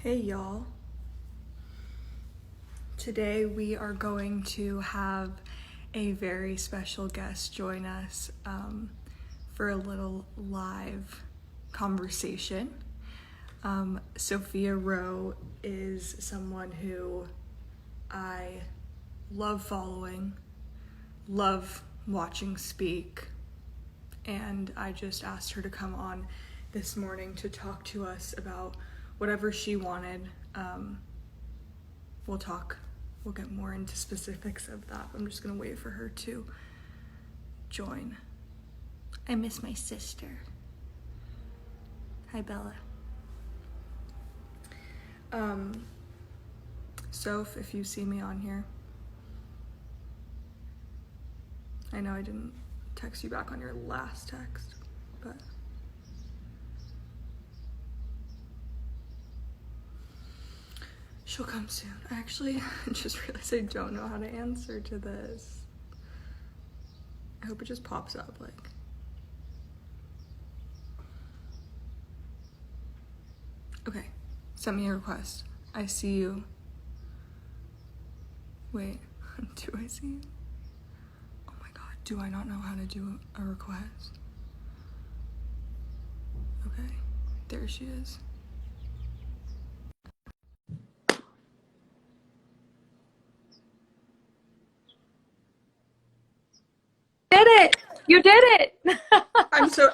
Hey y'all. Today we are going to have a very special guest join us for a little live conversation. Sophia Rowe is someone who I love following, love watching speak, and I just asked her to come on this morning to talk to us about whatever she wanted. We'll get more into specifics of that. I'm just gonna wait for her to join. I miss my sister. Hi, Bella. Soph, if you see me on here, I know I didn't text you back on your last text, but she'll come soon. I actually just realized I don't know how to answer to this. I hope it just pops up, like. Okay, send me a request. I see you. Wait, do I see you? Oh my god, do I not know how to do a request? Okay, there she is. Did it! You did it!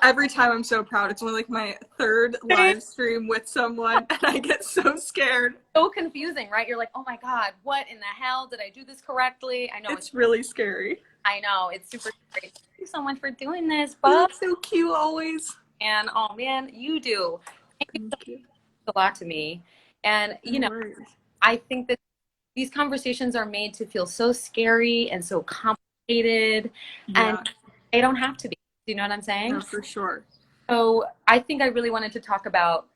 Every time I'm so proud. It's only like my third live stream with someone and I get so scared. So confusing, right? You're like, oh my God, what in the hell? Did I do this correctly? I know it's really scary. I know, it's super scary. Thank you so much for doing this, You Bob. look so cute always. And oh man, you do. Thank you. A lot to me. And you know, I think that these conversations are made to feel so scary and so complicated, and they don't have to be. Do you know what I'm saying? No, for sure. So I think I really wanted to talk about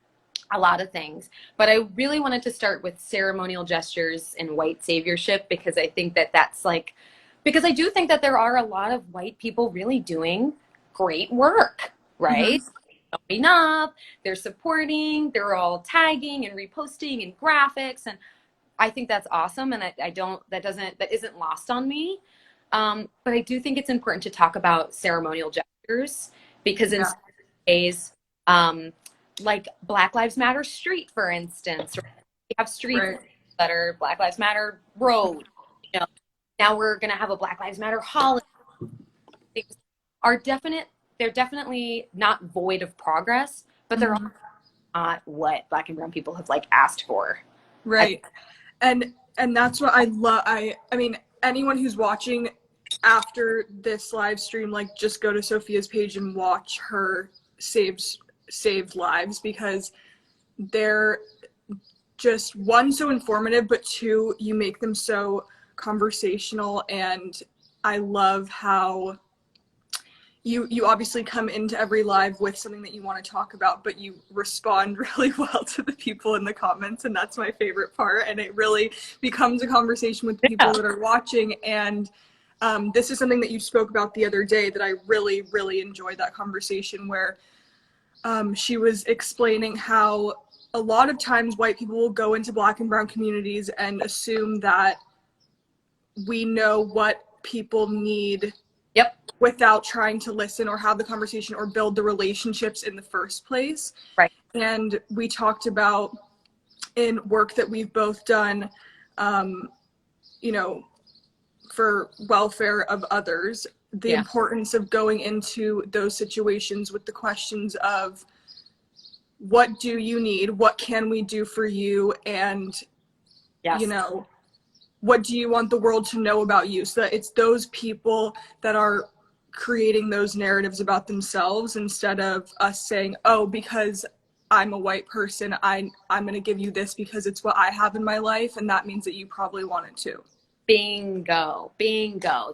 a lot of things, but I really wanted to start with ceremonial gestures and white saviorship, because I think that that's like, because I do think that there are a lot of white people really doing great work, right? Showing up, they're supporting, they're all tagging and reposting and graphics, and I think that's awesome, and that isn't lost on me. But I do think it's important to talk about ceremonial gestures, because in some ways, like Black Lives Matter Street, for instance, right? We have streets that are Black Lives Matter Road. You know, now we're gonna have a Black Lives Matter holiday. Things they're definitely not void of progress, but they're not what Black and brown people have like asked for. Right. And that's what I love. I mean, anyone who's watching after this live stream, like, just go to Sophia's page and watch her saved lives, because they're just, one, so informative, but two, you make them so conversational. And I love how you obviously come into every live with something that you want to talk about, but you respond really well to the people in the comments, and that's my favorite part. And it really becomes a conversation with the people that are watching. And this is something that you spoke about the other day that I really, really enjoyed, that conversation where she was explaining how a lot of times white people will go into Black and brown communities and assume that we know what people need without trying to listen or have the conversation or build the relationships in the first place. Right. And we talked about, in work that we've both done, you know, for welfare of others, the importance of going into those situations with the questions of, what do you need? What can we do for you? And, you know, what do you want the world to know about you? So that it's those people that are creating those narratives about themselves, instead of us saying, oh, because I'm a white person, I'm going to give you this because it's what I have in my life, and that means that you probably want it too. Bingo.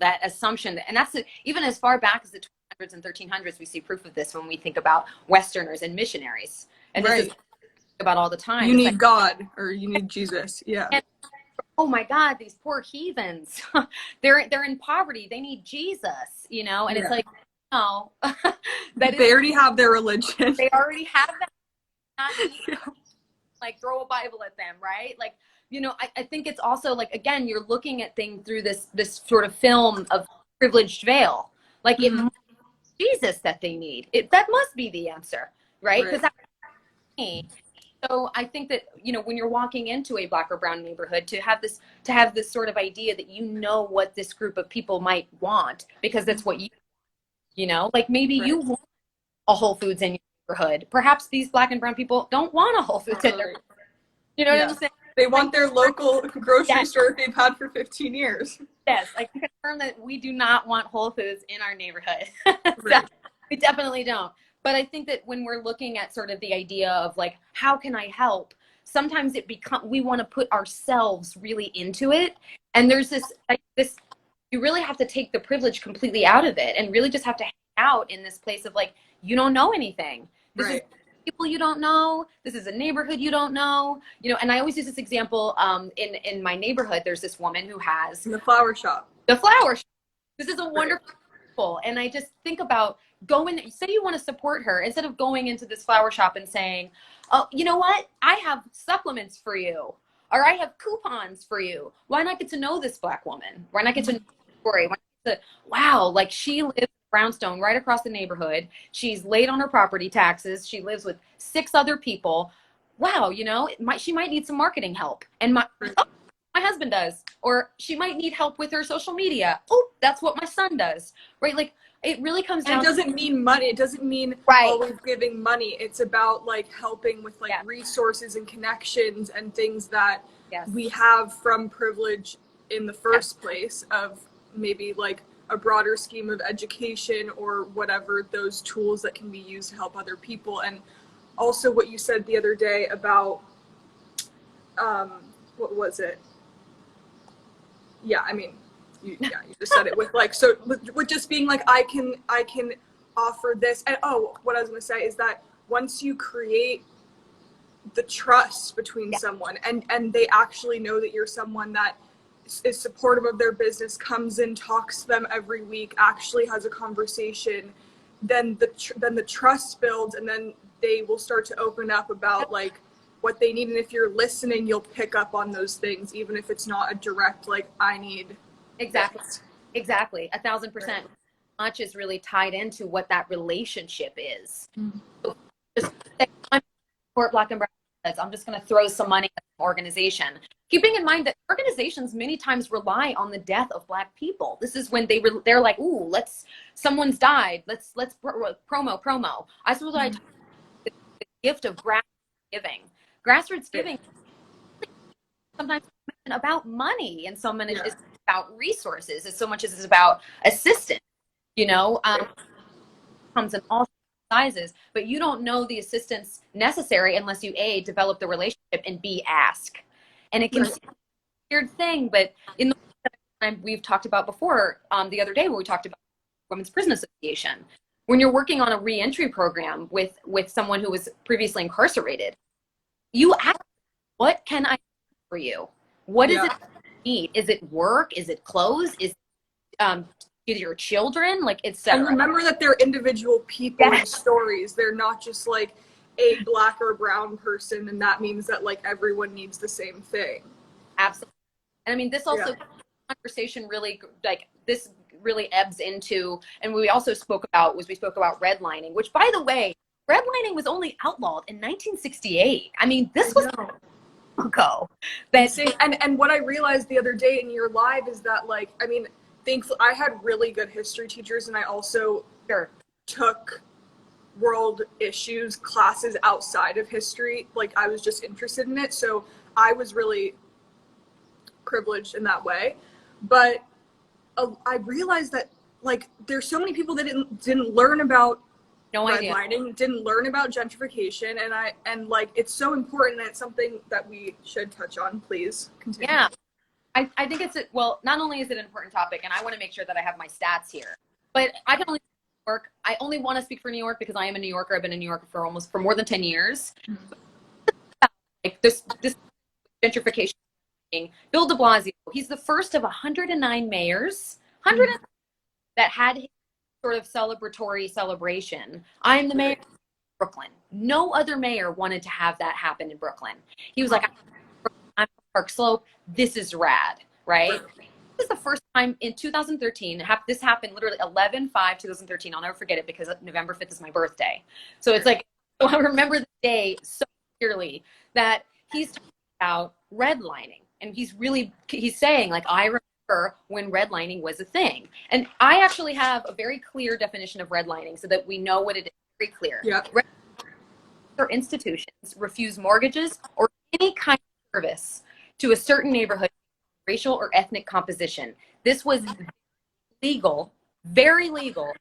That assumption, and that's even as far back as the 1200s and 1300s, we see proof of this when we think about Westerners and missionaries. And this is about all the time. You need God, or you need Jesus. And, oh my God, these poor heathens, they're in poverty. They need Jesus, you know? And it's like, no, they already have their religion. They already have that. like throw a Bible at them, right? Like, you know, I think it's also like, again, you're looking at things through this sort of film of privileged veil. Like it must be Jesus that they need. That must be the answer, right? Because that's me. So I think that, you know, when you're walking into a Black or brown neighborhood, to have this sort of idea that you know what this group of people might want, because that's what you know, like maybe you want a Whole Foods in your neighborhood. Perhaps these Black and brown people don't want a Whole Foods in their, you know what I'm saying? They want their local grocery store they've had for 15 years. Yes, I can confirm that we do not want Whole Foods in our neighborhood. So we definitely don't. But I think that when we're looking at sort of the idea of like, how can I help? Sometimes we want to put ourselves really into it. And there's this, you really have to take the privilege completely out of it and really just have to hang out in this place of like, you don't know anything. This is people you don't know. This is a neighborhood you don't know. You know, and I always use this example in my neighborhood. There's this woman who has the flower shop. This is a wonderful people. And I just think about say you want to support her, instead of going into this flower shop and saying, oh, you know what? I have supplements for you, or I have coupons for you. Why not get to know this Black woman? Why not get to know her story? Wow, like she lives in Brownstone right across the neighborhood. She's late on her property taxes. She lives with 6 other people. Wow, you know, she might need some marketing help. And my husband does. Or she might need help with her social media. Oh, that's what my son does. Right? Like, it really comes down. It doesn't mean money. It doesn't mean always giving money. It's about like helping with like resources and connections and things that we have from privilege in the first place, of maybe like a broader scheme of education or whatever, those tools that can be used to help other people. And also what you said the other day about, what was it? Yeah, I mean, you just said it with like, so with just being like, I can offer this. And what I was going to say is that once you create the trust between someone and they actually know that you're someone that is supportive of their business, comes in, talks to them every week, actually has a conversation, then the trust builds, and then they will start to open up about like what they need. And if you're listening, you'll pick up on those things, even if it's not a direct like, I need exactly 1,000%. Much is really tied into what that relationship is. So just I'm support Black and brown kids, I'm just going to throw some money at an organization, keeping in mind that organizations many times rely on the death of Black people. This is when they're like, ooh, someone's died, let's promo. I suppose I talk the gift of grassroots giving sometimes about money, and so much is about resources as so much as it's about assistance, you know. Comes in all sizes, but you don't know the assistance necessary unless you develop the relationship, and ask. And it can seem a weird thing, but in the time we've talked about before, the other day when we talked about Women's Prison Association, when you're working on a reentry program with someone who was previously incarcerated, you ask, what can I do for you? What is it you need? Is it work? Is it clothes? Is your children? Like, etc. And remember that they're individual people and stories. They're not just like a Black or brown person, and that means that like everyone needs the same thing. Absolutely. And I mean, this also conversation really, like, this really ebbs into, and we also spoke about redlining, which, by the way, redlining was only outlawed in 1968. I mean, this was ago. And what I realized the other day in your live is that, like, I mean, thankfully I had really good history teachers, and I also took world issues classes outside of history. Like, I was just interested in it, so I was really privileged in that way. But I realized that, like, there's so many people that didn't learn about redlining, didn't learn about gentrification, and like, it's so important, and it's something that we should touch on. Please continue. Yeah, I think well, not only is it an important topic, and I want to make sure that I have my stats here, but I can only New York. I only want to speak for New York because I am a New Yorker. I've been in New York for more than 10 years. Like this gentrification thing. Bill de Blasio, he's the first of 109 mayors, that had his sort of celebratory celebration. I am the mayor. Brooklyn. No other mayor wanted to have that happen in Brooklyn. He was like, I'm Park Slope. This is rad, right? This is the first time in 2013. This happened literally 11/5/2013. I'll never forget it because November 5th is my birthday. So it's like, I remember the day so clearly that he's talking about redlining. And he's saying, like, I remember when redlining was a thing. And I actually have a very clear definition of redlining so that we know what it is. Very clear. Yeah. Or institutions refuse mortgages or any kind of service to a certain neighborhood, racial or ethnic composition. This was legal, very legal,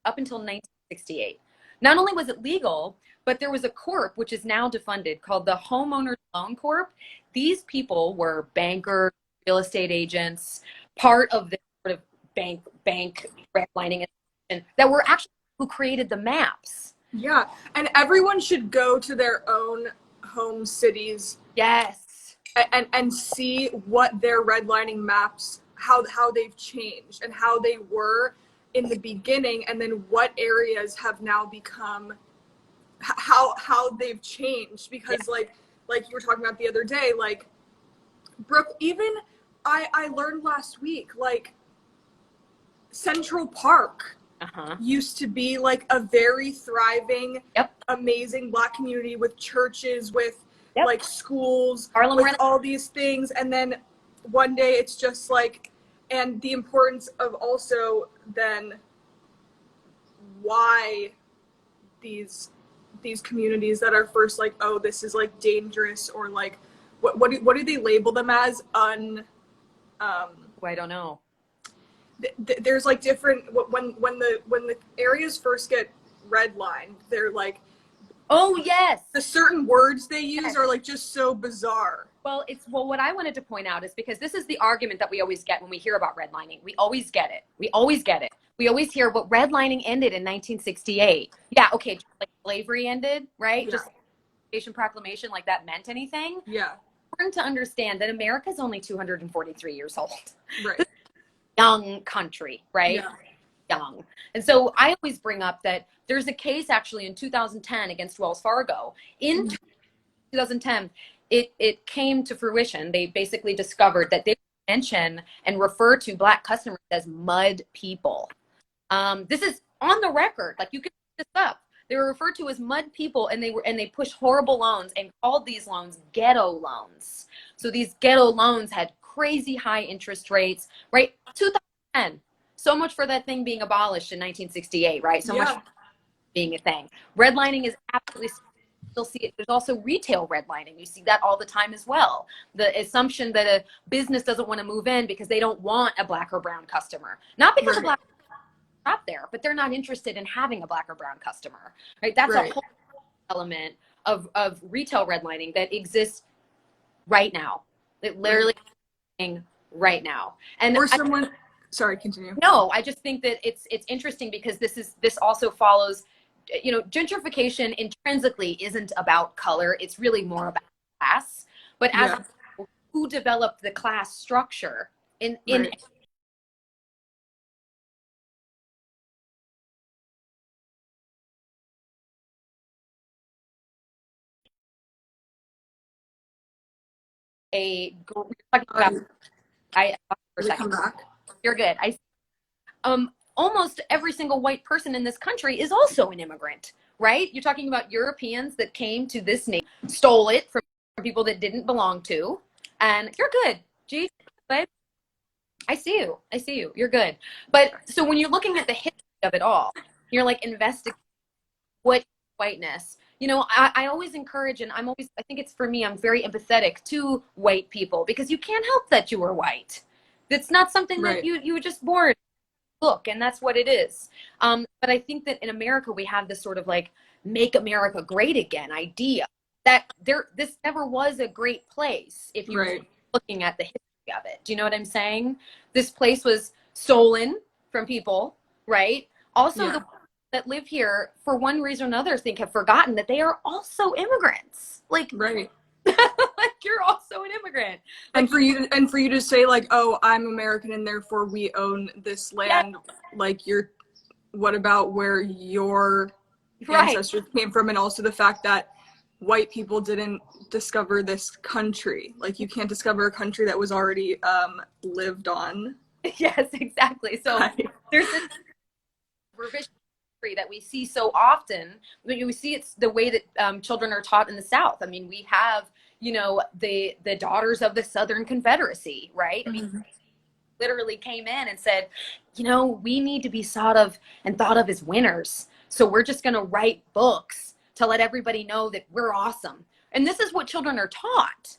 up until 1968. Not only was it legal, but there was a corp, which is now defunded, called the Homeowners Loan Corp. These people were bankers, real estate agents, part of the sort of bank redlining institution that were actually who created the maps. Yeah, and everyone should go to their own home cities. Yes. And see what their redlining maps, how they've changed and how they were in the beginning, and then what areas have now become, how they've changed. Because like you were talking about the other day, like even I learned last week, like Central Park used to be like a very thriving, amazing Black community with churches, with like schools, with all these things. And then one day it's just like, and the importance of also then why these communities that are first like, oh, this is like dangerous, or like what do they label them as? I don't know. There's like different, when the areas first get redlined, they're like, oh yes, the certain words they use are like just so bizarre. Well, what I wanted to point out is because this is the argument that we always get when we hear about redlining. We always get it. We always hear what redlining ended in 1968. Yeah, okay, like slavery ended, right? Yeah. Just proclamation, like that meant anything. Yeah. Important to understand that America's only 243 years old. Right. This is a young country, right? Yeah. Young. And so I always bring up that there's a case actually in 2010 against Wells Fargo. In 2010, it came to fruition. They basically discovered that they mention and refer to Black customers as mud people. This is on the record. Like, you can look this up. They were referred to as mud people, and they pushed horrible loans and called these loans ghetto loans. So these ghetto loans had crazy high interest rates, right? 2010. So much for that thing being abolished in 1968, right? So much being a thing. Redlining is absolutely still see it. There's also retail redlining. You see that all the time as well. The assumption that a business doesn't want to move in because they don't want a Black or brown customer. Not because a Black shop there, but they're not interested in having a Black or brown customer, right? That's a whole element of retail redlining that exists right now. It literally right now. And or someone, sorry, continue. No, I just think that it's interesting because this also follows, you know, gentrification intrinsically isn't about color. It's really more about class. But as who developed the class structure in Come back. You're good. Almost every single white person in this country is also an immigrant, right? You're talking about Europeans that came to this nation, stole it from people that didn't belong to, and you're good. Gee, babe. I see you. You're good. But so when you're looking at the history of it all, you're like investigating what whiteness. You know, I always encourage, and I think it's for me, I'm very empathetic to white people because you can't help that you are white. It's not something that you were just born. Look, and that's what it is. But I think that in America we have this sort of like make America great again idea that this never was a great place if you were looking at the history of it. Do you know what I'm saying? This place was stolen from people, right? Also, the people that live here for one reason or another have forgotten that they are also immigrants. Like, like you're also an immigrant. Like, and for you to say like, oh, I'm American and therefore we own this land. Like, what about where your Right. ancestors came from, and also the fact that white people didn't discover this country. Like, you can't discover a country that was already lived on. Yes, exactly. So Right. there's this revision that we see so often. We see it's the way that children are taught in the South. I mean, we have, you know, the daughters of the Southern Confederacy, right? I mean, literally came in and said, you know, we need to be thought of as winners. So we're just going to write books to let everybody know that we're awesome. And this is what children are taught.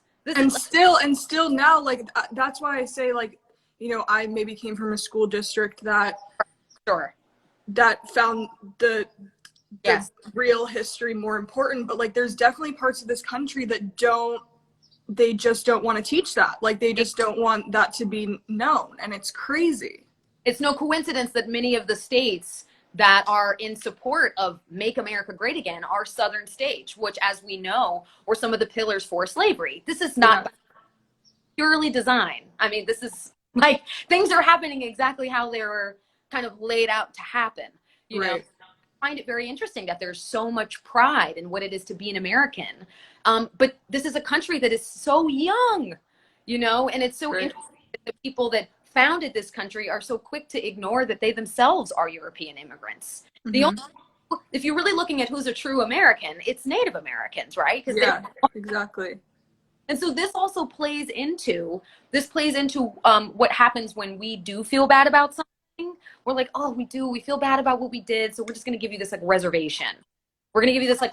Still now, like, that's why I say, like, you know, I maybe came from a school district that Sure. that found the Yes. real history more important, but like, there's definitely parts of this country that they just don't want to teach that. Like, they just don't want that to be known, and it's crazy. It's no coincidence that many of the states that are in support of Make America Great Again are Southern states, which, as we know, were some of the pillars for slavery. This is not purely design. I mean, this is like, things are happening exactly how they were kind of laid out to happen. You know, I find it very interesting that there's so much pride in what it is to be an American. But this is a country that is so young, you know, and it's so interesting that the people that founded this country are so quick to ignore that they themselves are European immigrants. The only, if you're really looking at who's a true American, it's Native Americans, right? Yeah, exactly. And so this also plays into what happens when we do feel bad about something. We're like, oh, we feel bad about what we did, so we're just going to give you this like reservation. We're going to give you this like,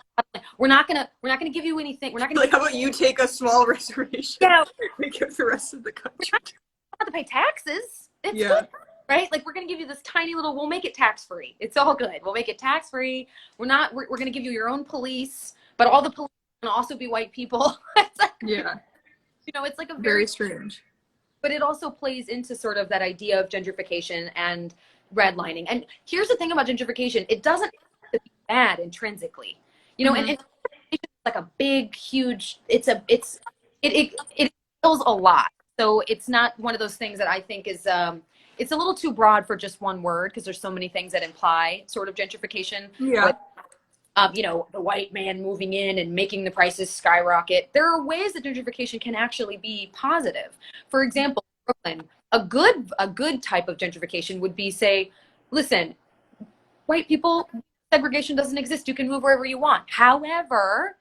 we're not going to give you anything. We're not going to, like, how about you take a small reservation? Yeah, we give the rest of the country. We don't have to pay taxes. It's good, right? Like, we're going to give you this tiny little, we'll make it tax free. It's all good. We'll make it tax free. We're going to give you your own police, but all the police can also be white people. It's like, yeah. You know, it's like a very strange. But it also plays into sort of that idea of gentrification and redlining. And here's the thing about gentrification. It doesn't have to be bad intrinsically. You know, and it's like a big, huge, it feels a lot. So it's not one of those things that I think is, it's a little too broad for just one word, because there's so many things that imply sort of gentrification. Yeah. You know, the white man moving in and making the prices skyrocket. There are ways that gentrification can actually be positive. For example, Brooklyn, a good type of gentrification would be, say, listen, white people, segregation doesn't exist. You can move wherever you want. However,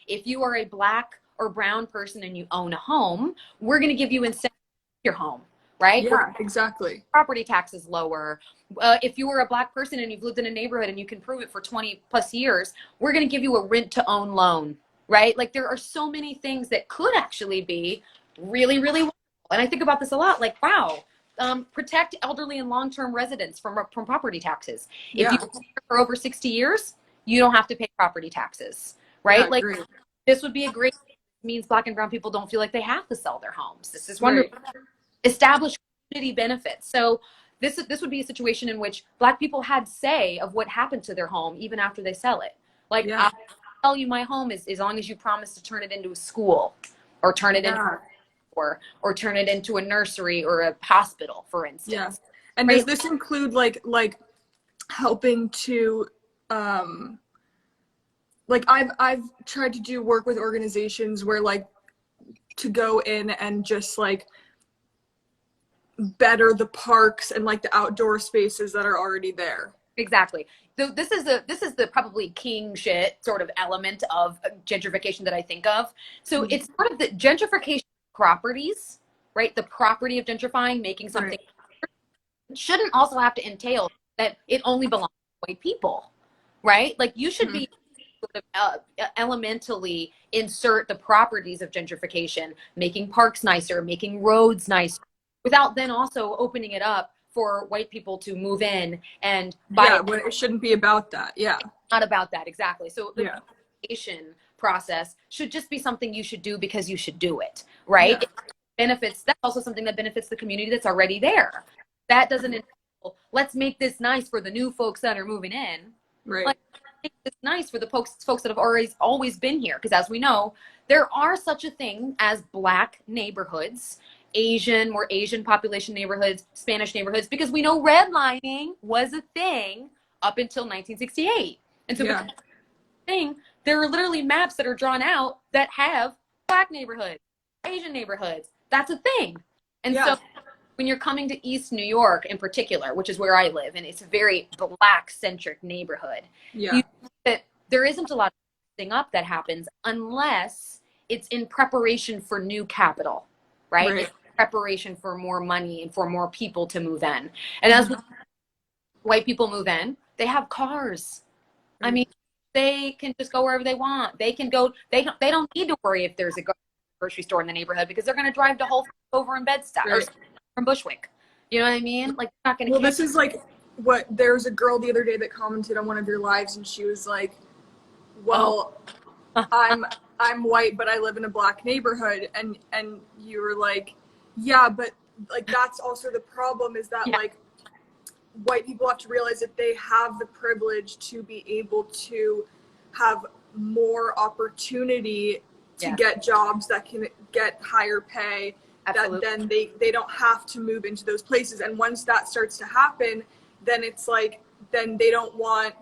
if you are a black or brown person and you own a home, we're going to give you incentives to your home, right? Yeah, exactly. Property taxes lower. If you were a black person and you've lived in a neighborhood and you can prove it for 20 plus years, we're going to give you a rent to own loan, right? Like, there are so many things that could actually be really, really wonderful. And I think about this a lot, like, wow, protect elderly and long-term residents from property taxes. If you've been here for over 60 years, you don't have to pay property taxes, right? Yeah, like, this would be a great, means black and brown people don't feel like they have to sell their homes. This is wonderful. Establish community benefits. So this would be a situation in which black people had say of what happened to their home even after they sell it. Like, I'll tell you, my home is, as long as you promise to turn it into a school, or turn it into, or turn it into a nursery or a hospital, for instance. Yeah. And does this include like helping to like, I've tried to do work with organizations where, like, to go in and just like better the parks and like the outdoor spaces that are already there. Exactly. So this is the probably king shit sort of element of gentrification that I think of. So it's sort of the gentrification properties, right? The property of gentrifying, making something shouldn't also have to entail that it only belongs to white people, right? Like, you should be sort of elementally insert the properties of gentrification, making parks nicer, making roads nicer, without then also opening it up for white people to move in and buy. Yeah, when it shouldn't be about that. Yeah. It's not about that, exactly. So the gentrification process should just be something you should do because you should do it, right? It benefits, that's also something that benefits the community that's already there. That doesn't entail, let's make this nice for the new folks that are moving in. Right. Let's make this nice for the folks that have always been here. Because as we know, there are such a thing as black neighborhoods, more Asian population neighborhoods, Spanish neighborhoods, because we know redlining was a thing up until 1968. And so Yeah. thing, there are literally maps that are drawn out that have Black neighborhoods, Asian neighborhoods. That's a thing. And Yeah. so when you're coming to East New York in particular, which is where I live, and it's a very Black centric neighborhood, Yeah. you see that there isn't a lot of thing up that happens unless it's in preparation for new capital, right? Right. It's preparation for more money and for more people to move in. And as white people move in, they have cars. I mean, they can just go wherever they want. They can go. They don't need to worry if there's a grocery store in the neighborhood because they're going to drive to Whole Foods over in Bed-Stuy or from Bushwick. You know what I mean? Like, they're not going to. Well, this is like what there was a girl the other day that commented on one of your lives, and she was like, "Well, I'm white, but I live in a Black neighborhood," and you were like, "Yeah, but like that's also the problem is that like white people have to realize that they have the privilege to be able to have more opportunity to get jobs that can get higher pay." Absolutely. That then they don't have to move into those places. And once that starts to happen, then it's like, then they don't want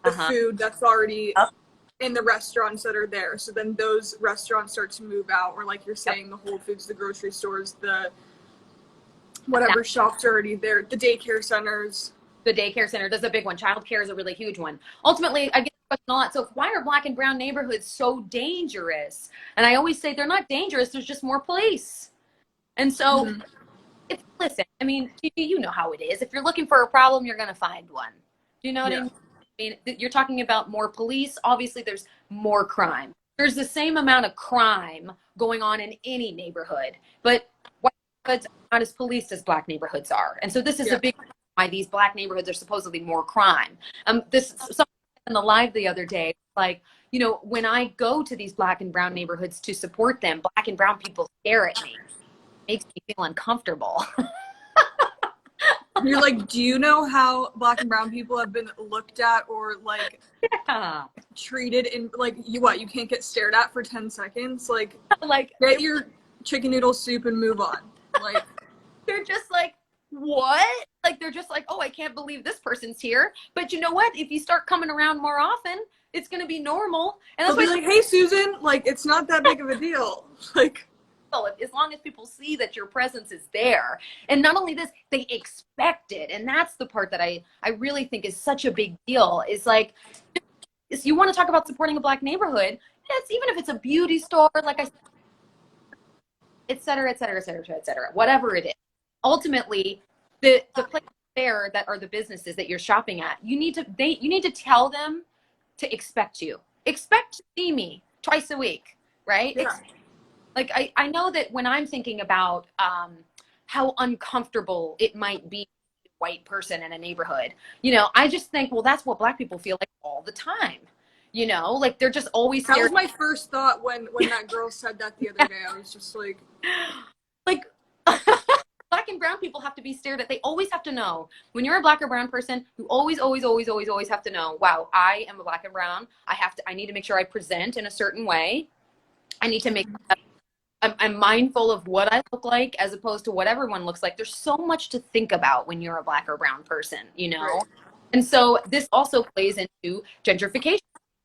the food that's already in the restaurants that are there. So then those restaurants start to move out, or like you're saying, the Whole Foods, the grocery stores, the whatever shops are already there, the daycare centers. The daycare center, that's a big one. Childcare is a really huge one. Ultimately, I get the question a lot. So why are Black and brown neighborhoods so dangerous? And I always say they're not dangerous. There's just more police. And so, listen, I mean, you know how it is. If you're looking for a problem, you're going to find one. Do you know what I mean? I mean, you're talking about more police. Obviously, there's more crime. There's the same amount of crime going on in any neighborhood, but white neighborhoods are not as policed as Black neighborhoods are. And so this is a big reason why these Black neighborhoods are supposedly more crime. This someone in the live the other day, like, you know, when I go to these Black and brown neighborhoods to support them, Black and brown people stare at me. Makes me feel uncomfortable. You're like, do you know how Black and brown people have been looked at or like treated in like you can't get stared at for 10 seconds? Like get your chicken noodle soup and move on. Like they're just like, what? Like they're just like, oh, I can't believe this person's here. But you know what? If you start coming around more often, it's gonna be normal. And that's they'll be like, hey Susan, like it's not that big of a deal. Like as long as people see that your presence is there. And not only this, they expect it. And that's the part that I really think is such a big deal is like, if you want to talk about supporting a Black neighborhood, it's even if it's a beauty store, like I said, et cetera, et cetera, et cetera, et cetera, whatever it is. Ultimately, the places there that are the businesses that you're shopping at, you need to tell them to expect you. Expect to see me twice a week, right? Yeah. Like, I know that when I'm thinking about how uncomfortable it might be to a white person in a neighborhood, you know, I just think, well, that's what Black people feel like all the time. You know, like they're just always scared. That was my first thought when that girl said that the other day. I was just like Black and brown people have to be stared at. They always have to know. When you're a Black or brown person, you always have to know, wow, I am a Black and brown. I need to make sure I present in a certain way. I need to make I'm mindful of what I look like as opposed to what everyone looks like. There's so much to think about when you're a Black or brown person, you know? Right. And so this also plays into gentrification.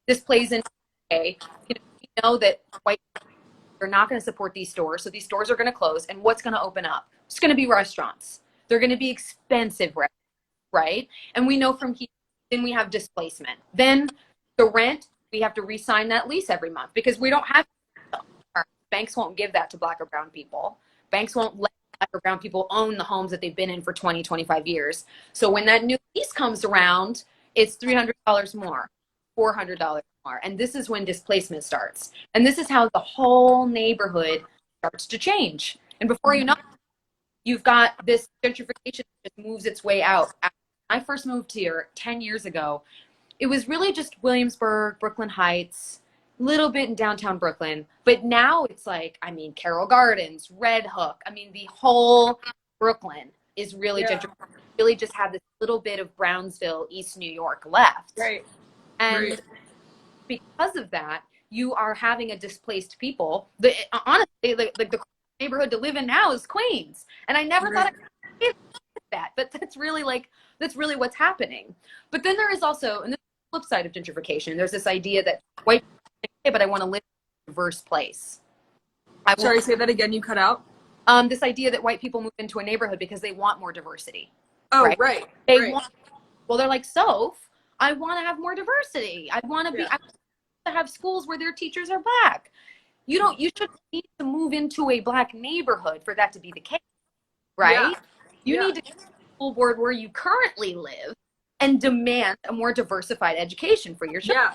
This plays into, we know that white people are not going to support these stores. So these stores are going to close. And what's going to open up? It's going to be restaurants. They're going to be expensive restaurants, right? And we know from here, then we have displacement. Then the rent, we have to re-sign that lease every month because we don't have banks won't give that to Black or brown people. Banks won't let Black or brown people own the homes that they've been in for 20, 25 years. So when that new lease comes around, it's $300 more, $400 more. And this is when displacement starts. And this is how the whole neighborhood starts to change. And before you know it, you've got this gentrification that just moves its way out. I first moved here 10 years ago. It was really just Williamsburg, Brooklyn Heights, little bit in downtown Brooklyn, but now it's like, I mean, Carroll Gardens, Red Hook. I mean, the whole Brooklyn is really gentrified. Really just have this little bit of Brownsville, East New York left. Right. And because of that, you are having a displaced people. Honestly, the neighborhood to live in now is Queens. And I never thought I'd that, but that's really what's happening. But then there is also, and this flip side of gentrification. There's this idea that white people say, hey, but I want to live in a diverse place. Sorry, say that again. You cut out. This idea that white people move into a neighborhood because they want more diversity. Oh, right. They want, well, they're like, so I want to have more diversity. I want to be, I want to have schools where their teachers are Black. You shouldn't need to move into a Black neighborhood for that to be the case, right? Yeah. You need to go to the school board where you currently live and demand a more diversified education for your children,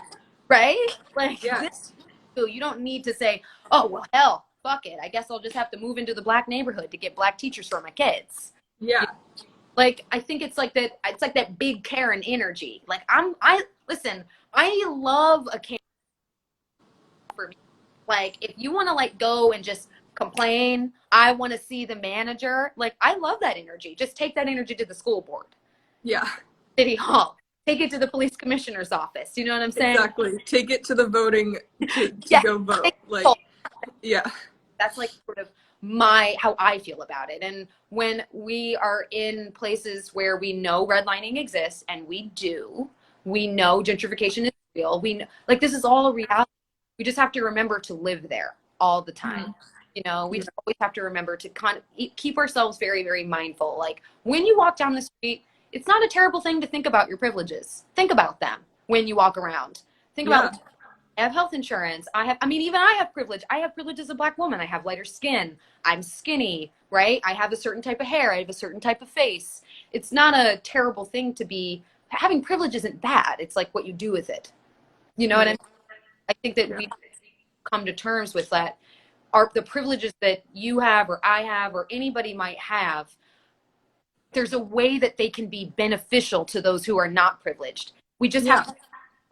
right? Like, this, you don't need to say, oh, well, hell, fuck it. I guess I'll just have to move into the Black neighborhood to get Black teachers for my kids. Yeah. Like, I think it's like that big Karen energy. Like, listen, I love a Karen for me. Like, if you want to like go and just complain, I want to see the manager. Like, I love that energy. Just take that energy to the school board. Yeah. City hall. Take it to the police commissioner's office. You know what I'm saying? Exactly. Take it to the voting to go vote. Like, yeah. That's like sort of how I feel about it. And when we are in places where we know redlining exists, and we know gentrification is real. Like, this is all reality. We just have to remember to live there all the time. Mm-hmm. You know, we just always have to remember to keep ourselves very, very mindful. Like, when you walk down the street, it's not a terrible thing to think about your privileges. Think about them when you walk around. Think about, I have health insurance. Even I have privilege. I have privilege as a Black woman. I have lighter skin. I'm skinny, right? I have a certain type of hair. I have a certain type of face. It's not a terrible thing to be, having privilege isn't bad. It's like what you do with it. You know what I mean? I think that we come to terms with that. The privileges that you have or I have or anybody might have, there's a way that they can be beneficial to those who are not privileged. We just have to, like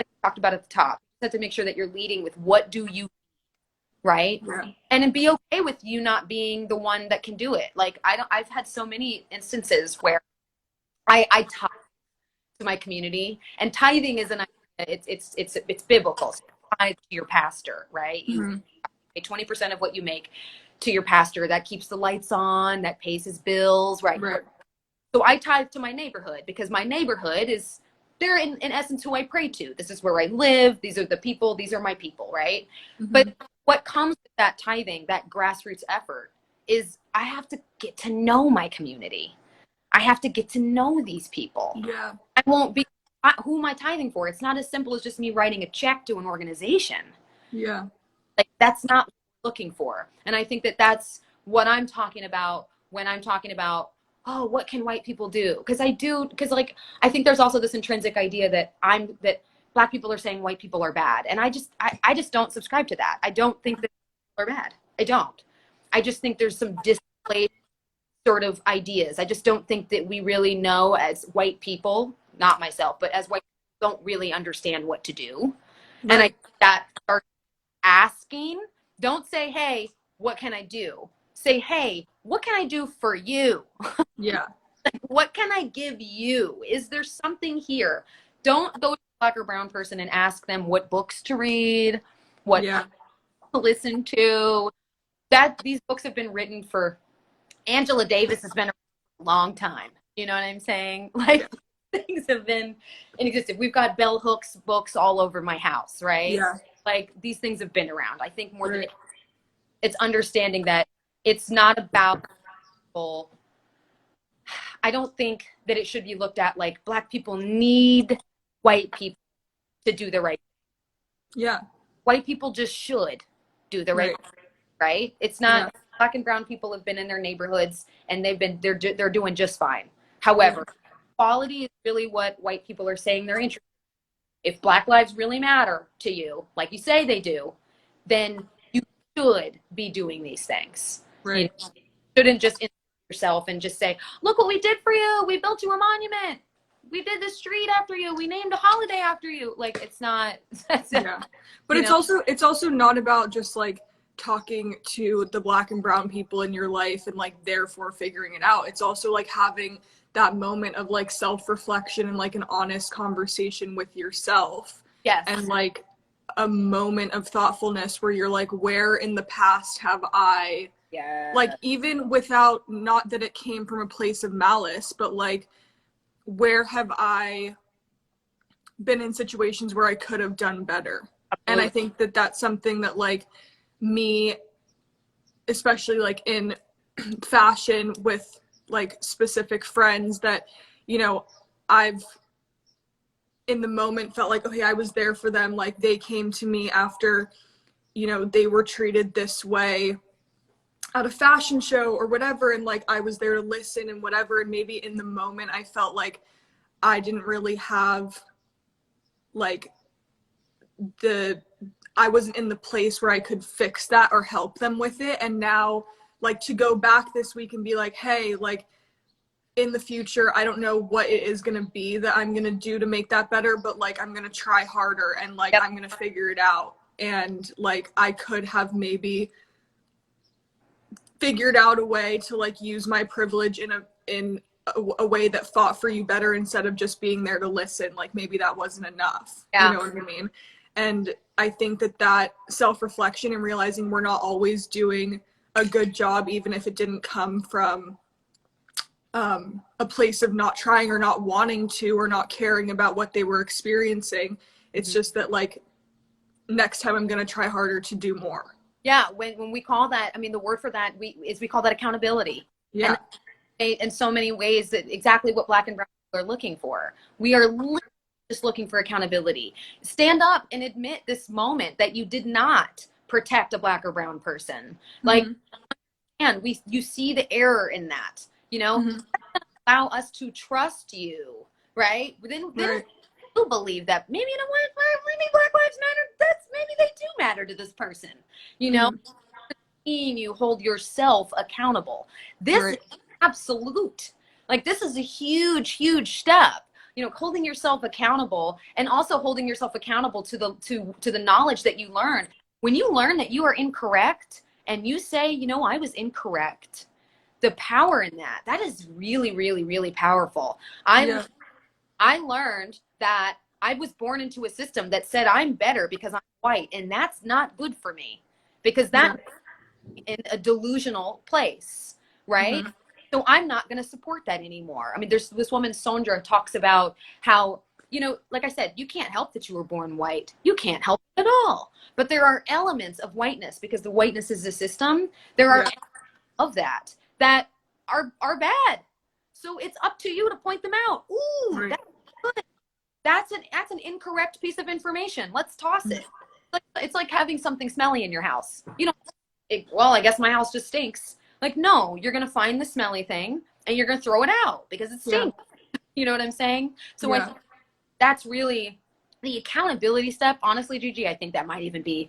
we talked about at the top, you have to make sure that you're leading with what do you, right? Yeah. And then be okay with you not being the one that can do it. Like, I've had so many instances where I tithe to my community, and tithing is it's biblical. So tithe to your pastor, right? Mm-hmm. You pay 20% of what you make to your pastor. That keeps the lights on, that pays his bills, right? So I tithe to my neighborhood because my neighborhood is, they're in essence who I pray to. This is where I live. These are the people. These are my people, right? Mm-hmm. But what comes with that tithing, that grassroots effort, is I have to get to know my community. I have to get to know these people. Yeah. I won't be, who am I tithing for? It's not as simple as just me writing a check to an organization. Yeah. Like, that's not what I'm looking for. And I think that that's what I'm talking about when I'm talking about, oh, what can white people do? Because like, I think there's also this intrinsic idea that Black people are saying white people are bad. And I just don't subscribe to that. I don't think that people are bad. I don't. I just think there's some displaced sort of ideas. I just don't think that we really know as white people, not myself, but as white people don't really understand what to do. Right. And I that start asking, don't say, hey, what can I do? Say, hey, what can I do for you? Yeah. What can I give you? Is there something here? Don't go to a Black or brown person and ask them what books to read, what to listen to. These books have been written for, Angela Davis has been a long time. You know what I'm saying? Like, things have been in existence. We've got bell hooks books all over my house, right? Yeah. Like, these things have been around. I think more than it's understanding that it's not about people. I don't think that it should be looked at like Black people need white people to do the right thing. Yeah. White people just should do the right thing, right? It's not, Black and brown people have been in their neighborhoods and they're doing just fine. However, equality is really what white people are saying they're interested in. If Black lives really matter to you, like you say they do, then you should be doing these things. Right. You shouldn't just insert yourself and just say, look what we did for you. We built you a monument. We did this street after you. We named a holiday after you. Like, it's not. Yeah. But it's also not about just like talking to the Black and brown people in your life and like therefore figuring it out. It's also like having that moment of like self-reflection and like an honest conversation with yourself. Yes. And like a moment of thoughtfulness where you're like, where in the past have I, like, even without, not that it came from a place of malice, but like, where have I been in situations where I could have done better. And I think that that's something that like me, especially like in fashion with like specific friends that, you know, I've in the moment felt like, okay, I was there for them. Like they came to me after, you know, they were treated this way at a fashion show or whatever. And like, I was there to listen and whatever. And maybe in the moment I felt like I didn't really have like I wasn't in the place where I could fix that or help them with it. And now like to go back this week and be like, hey, like in the future, I don't know what it is going to be that I'm going to do to make that better, but like I'm going to try harder and like I'm going to figure it out. And like I could have maybe figured out a way to like use my privilege in a way that fought for you better instead of just being there to listen. Like maybe that wasn't enough. You know what I mean? And I think that self-reflection and realizing we're not always doing a good job, even if it didn't come from a place of not trying or not wanting to or not caring about what they were experiencing. It's just that like next time I'm going to try harder to do more. Yeah. When we call that, I mean, the word for that we call that accountability. Yeah. And in so many ways, that exactly what Black and brown people are looking for. We are literally just looking for accountability. Stand up and admit this moment that you did not protect a Black or brown person. Like, and you see the error in that, you know, allow us to trust you, right? Then you believe that maybe, you know what, maybe Black lives matter. Maybe they do matter to this person, you know. You hold yourself accountable. This is absolute. Like this is a huge step. You know, holding yourself accountable and also holding yourself accountable to the knowledge that you learn. When you learn that you are incorrect and you say, you know, I was incorrect, the power in that is really powerful. I learned that I was born into a system that said I'm better because I'm white, and that's not good for me because that's in a delusional place, right? So I'm not going to support that anymore. I mean, there's this woman, Sondra, talks about how, you know, like I said, you can't help that you were born white. You can't help it at all. But there are elements of whiteness because the whiteness is a system. There are elements of that are bad. So it's up to you to point them out. Ooh, that's good. That's an incorrect piece of information. Let's toss it. It's like having something smelly in your house. You know, well, I guess my house just stinks. Like, no, you're going to find the smelly thing and you're going to throw it out because it stinks. You know what I'm saying? So I think that's really the accountability step. Honestly, Gigi, I think that might even be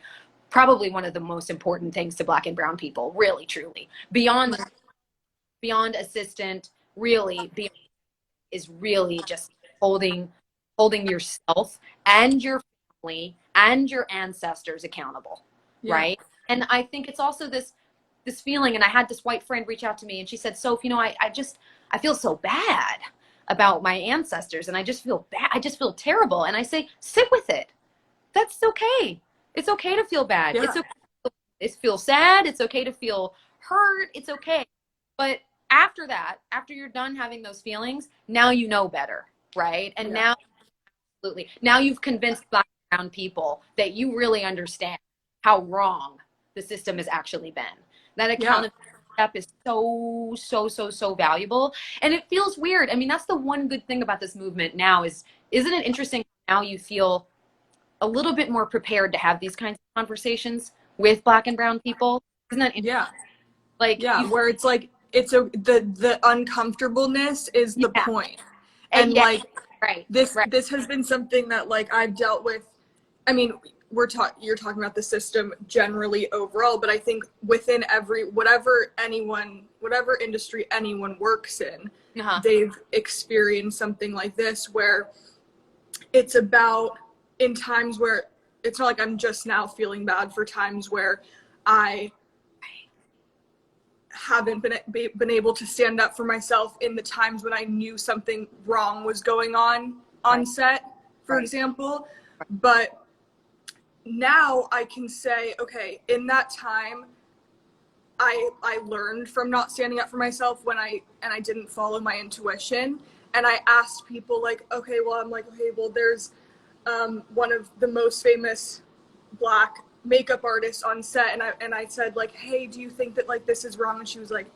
probably one of the most important things to Black and brown people, really, truly. Beyond assistant, really, is really just holding yourself and your family and your ancestors accountable, right? And I think it's also this feeling, and I had this white friend reach out to me and she said, Soph, you know, I feel so bad about my ancestors and I just feel bad. I just feel terrible. And I say, sit with it. That's okay. It's okay to feel bad. It's okay to feel sad. It's okay to feel hurt. It's okay. But after that, after you're done having those feelings, now you know better, right? And now you've convinced Black and brown people that you really understand how wrong the system has actually been. That accountability step is so valuable. And it feels weird. I mean, that's the one good thing about this movement now isn't it interesting now you feel a little bit more prepared to have these kinds of conversations with Black and brown people? Isn't that interesting? Like where it's like the uncomfortableness is the point. And like this has been something that like I've dealt with. I mean, you're talking about the system generally overall, but I think within whatever industry anyone works in, they've experienced something like this where it's about in times where it's not like I'm just now feeling bad for times where I haven't been able to stand up for myself in the times when I knew something wrong was going on set, for example. But now I can say, okay, in that time, I learned from not standing up for myself when I didn't follow my intuition. And I asked people like, okay, well, there's one of the most famous Black makeup artists on set, and I said like, hey, do you think that like this is wrong? And she was like,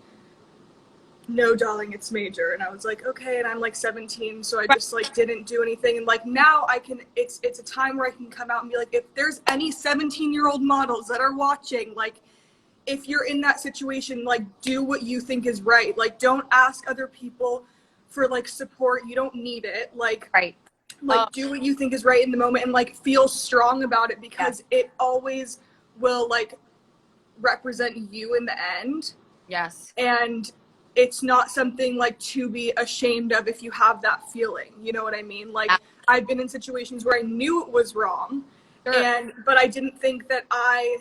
no, darling, it's major. And I was like, okay. And I'm like 17, so I just like didn't do anything. And like now I can, it's a time where I can come out and be like, if there's any 17-year-old models that are watching, like, if you're in that situation, like, do what you think is right. Like, don't ask other people for like support. You don't need it. Like, Right. Do what you think is right in the moment, and like feel strong about it, because it always will like represent you in the end. Yes. And it's not something like to be ashamed of if you have that feeling. You know what I mean? Like, I've been in situations where I knew it was wrong, Sure. but I didn't think that I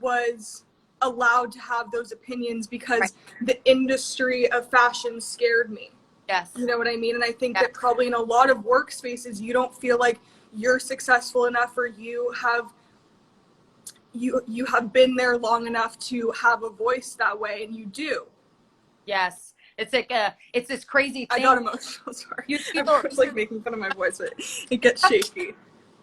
was allowed to have those opinions because the industry of fashion scared me. Yes. You know what I mean? And I think that probably in a lot of workspaces, you don't feel like you're successful enough, or you have been there long enough to have a voice that way, and you do. Yes. It's like it's this crazy thing. I got emotional, sorry. Everyone's like making fun of my voice, but it gets shaky.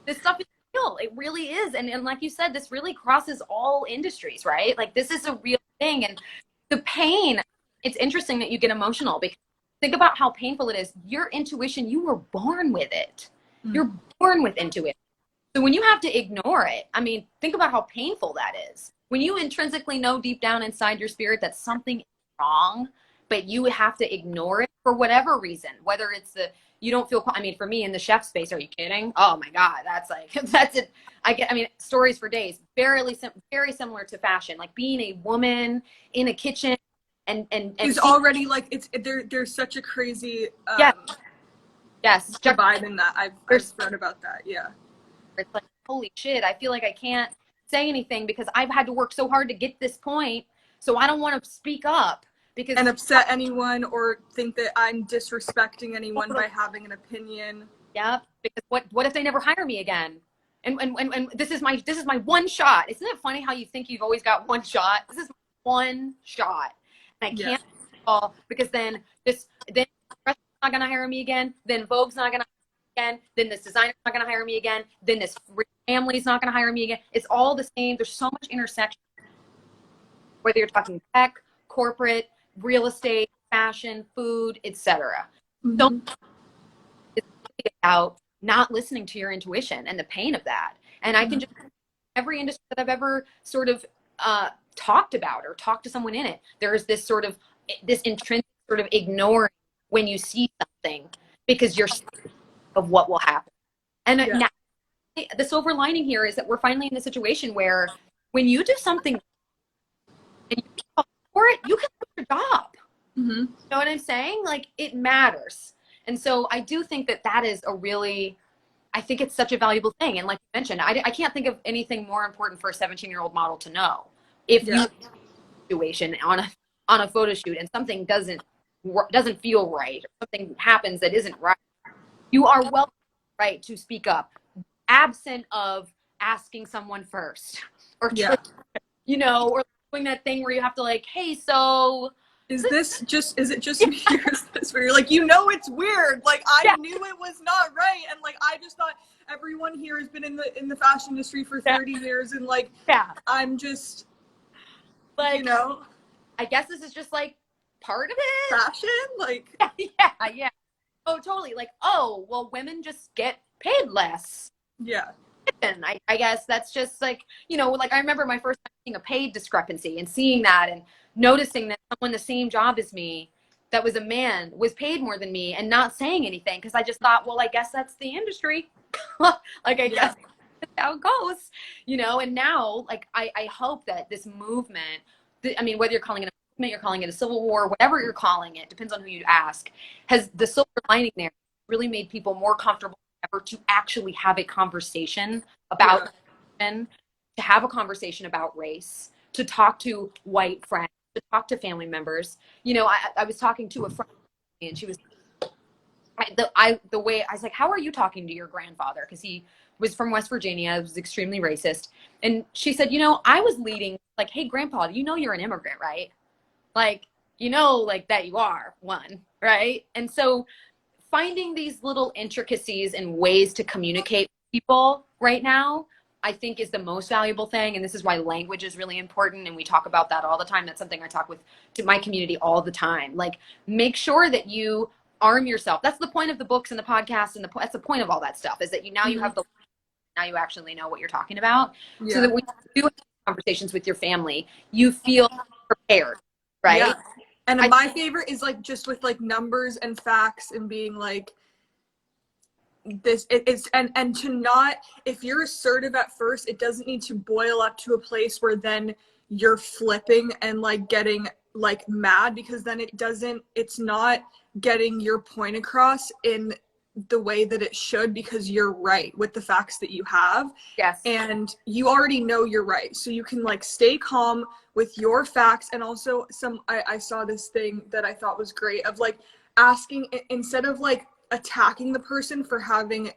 This stuff is real. It really is. And like you said, this really crosses all industries, right? Like, this is a real thing. And the pain, it's interesting that you get emotional, because think about how painful it is. Your intuition, you were born with it. You're born with intuition. So when you have to ignore it, I mean, think about how painful that is. When you intrinsically know deep down inside your spirit that something is wrong, but you have to ignore it for whatever reason, whether it's you don't feel, I mean, for me in the chef space, are you kidding? Oh my God, that's like, that's it. I mean, stories for days, very similar to fashion, like being a woman in a kitchen and it's already like, there's such a crazy, yes, vibe in that. I've read about that. Yeah. It's like, holy shit, I feel like I can't say anything because I've had to work so hard to get this point. So I don't want to speak up and upset anyone, or think that I'm disrespecting anyone by having an opinion. Yeah, because what if they never hire me again? And this is my one shot. Isn't it funny how you think you've always got one shot? This is one shot, and I can't fall, because then not gonna hire me again. Then Vogue's not gonna hire me again. Then this designer's not gonna hire me again. Then this family's not gonna hire me again. It's all the same. There's so much intersection. Whether you're talking tech, corporate, real estate, fashion, food, etc. So it's about not listening to your intuition and the pain of that. And I can just, every industry that I've ever sort of talked about or talked to someone in it, there's this intrinsic sort of ignoring when you see something, because you're scared of what will happen. And now, the silver lining here is that we're finally in a situation where when you do something and you call for it, you can lose your job. You know what I'm saying? Like, it matters. And so I do think that is I think it's such a valuable thing. And like you mentioned, I can't think of anything more important for a 17-year-old model to know. If you situation on a photo shoot and something doesn't feel right, or something happens that isn't right, you are well right to speak up, absent of asking someone first, or or doing that thing where you have to like, hey, so is it just me, or is this where you're like, it's weird, like I knew it was not right, and like I just thought everyone here has been in the fashion industry for 30 years, and like I'm just like, I guess this is just like part of it, fashion, like yeah. Oh, totally. Like, oh, well, women just get paid less. Yeah. And I guess that's just like, like I remember my first time seeing a paid discrepancy and seeing that and noticing that someone the same job as me that was a man was paid more than me and not saying anything, because I just thought, well, I guess that's the industry. Like, I guess that's how it goes, and now, like, I hope that this movement, I mean, whether you're calling it a movement, you're calling it a civil war, whatever you're calling it, depends on who you ask, has the silver lining there really made people more comfortable ever to actually have a conversation about religion, to have a conversation about race, to talk to white friends, to talk to family members. I was talking to a friend, and she was the way I was like, how are you talking to your grandfather? Because he was from West Virginia, was extremely racist. And she said, I was leading like, hey, grandpa, you're an immigrant, right? Like, like that you are one, right? And so finding these little intricacies and ways to communicate people right now, I think is the most valuable thing. And this is why language is really important. And we talk about that all the time. That's something I talk to my community all the time. Like, make sure that you arm yourself. That's the point of the books and the podcast. And that's the point of all that stuff, is that you have now you actually know what you're talking about. So that when you do have conversations with your family, you feel prepared, right? Yeah. And my favorite is like just with like numbers and facts and being like, this it's and to not, if you're assertive at first, it doesn't need to boil up to a place where then you're flipping and like getting like mad, because then it's not getting your point across in the way that it should, because you're right with the facts that you have. Yes. And you already know you're right, so you can like stay calm with your facts. And also I saw this thing that I thought was great, of like asking, instead of like attacking the person for having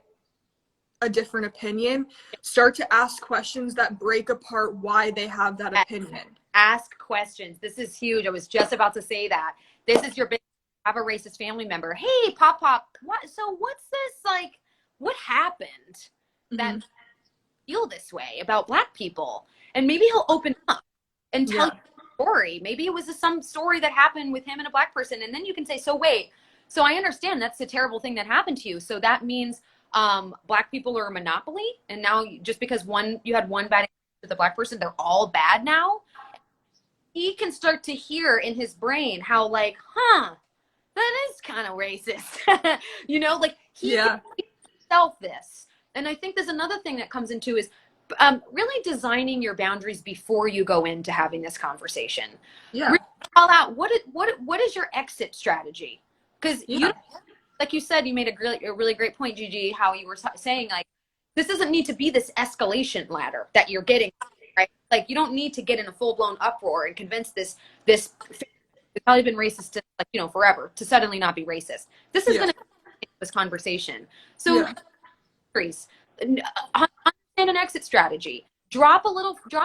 a different opinion, start to ask questions that break apart why they have that opinion. Ask questions. This is huge. I was just about to say that. This is your big, have a racist family member. Hey, Pop, so what's this, like, what happened that you feel this way about Black people? And maybe he'll open up and tell you a story. Maybe it was some story that happened with him and a Black person. And then you can say, so wait, so I understand that's a terrible thing that happened to you. So that means Black people are a monopoly. And now just because you had one bad experience with a Black person, they're all bad now. He can start to hear in his brain how, like, that is kind of racist. You know, like, he can teach himself this. And I think there's another thing that comes into is really designing your boundaries before you go into having this conversation. Yeah. Really call out what is your exit strategy? Because you, like you said, you made a really great point, Gigi, how you were saying, like, this doesn't need to be this escalation ladder that you're getting, right? Like, you don't need to get in a full-blown uproar and convince this it's probably been racist to, like, you know, forever, to suddenly not be racist. This is going to be this conversation. So, understand an exit strategy. Drop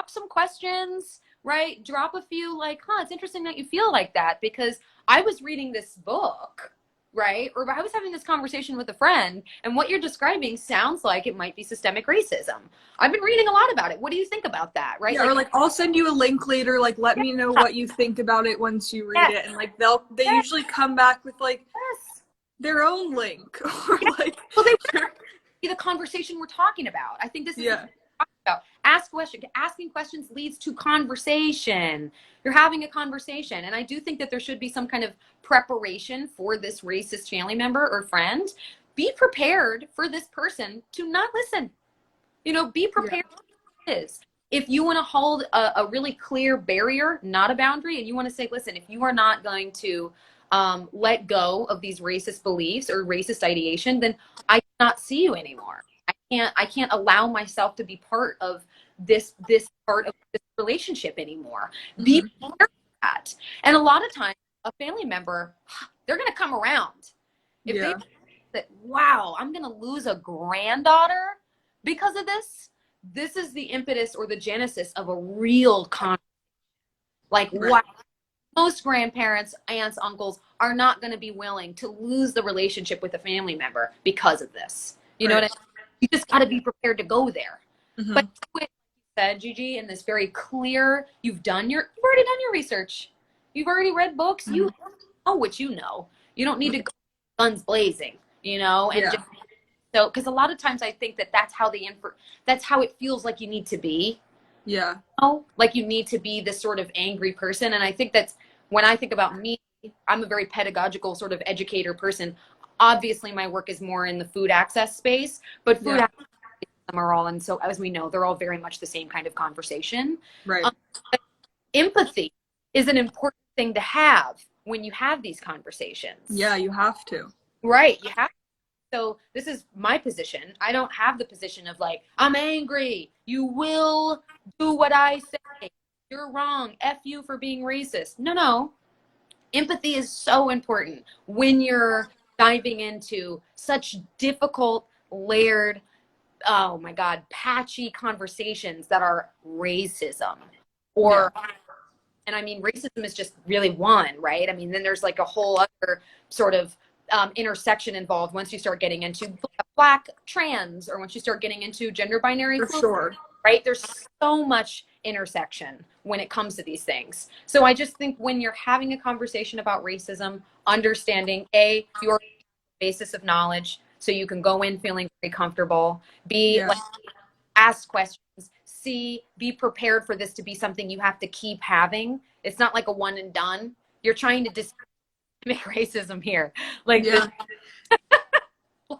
some questions, right? Drop a few, like, it's interesting that you feel like that, because I was reading this book, right? Or I was having this conversation with a friend, and what you're describing sounds like it might be systemic racism. I've been reading a lot about it. What do you think about that, right? Yeah, like, or like, I'll send you a link later, like, let me know what you think about it once you read it. And like, they usually come back with like their own link. Or like, well, they be the conversation we're talking about. I think this is what we're talking about. Asking questions leads to conversation. You're having a conversation. And I do think that there should be some kind of preparation for this racist family member or friend. Be prepared for this person to not listen. You know, be prepared for this. If you want to hold a really clear barrier, not a boundary, and you want to say, listen, if you are not going to let go of these racist beliefs or racist ideation, then I cannot see you anymore. I can't allow myself to be part of this part of this relationship anymore. Be prepared for that. And a lot of times, a family member, they're going to come around. If they think that, wow, I'm going to lose a granddaughter because of this, this is the impetus or the genesis of a real conflict. Like, wow, most grandparents, aunts, uncles are not going to be willing to lose the relationship with a family member because of this. You know what I mean? You just got to be prepared to go there. But what you said, Gigi, in this very clear, you've already done your research. You've already read books. You know what you know. You don't need to go guns blazing, you know, and just, so, because a lot of times I think that's how it feels like you need to be. Yeah. You know? Like, you need to be this sort of angry person. And I think that's, when I think about me, I'm a very pedagogical sort of educator person. Obviously, my work is more in the food access space, but food access are all, and so as we know, they're all very much the same kind of conversation. Right. Empathy is an important thing to have when you have these conversations. Yeah, you have to. Right, you have to. So this is my position. I don't have the position of like, I'm angry. You will do what I say. You're wrong. F you for being racist. No. Empathy is so important when you're diving into such difficult, layered, oh my God, patchy conversations that are racism. Or, and I mean, racism is just really one, right? I mean, then there's like a whole other sort of intersection involved once you start getting into Black, trans, or once you start getting into gender binary. For sure. Right? There's so much intersection when it comes to these things. So I just think when you're having a conversation about racism, understanding your basis of knowledge so you can go in feeling very comfortable, like, ask questions, C, be prepared for this to be something you have to keep having. It's not like a one and done. You're trying to make racism here. Like,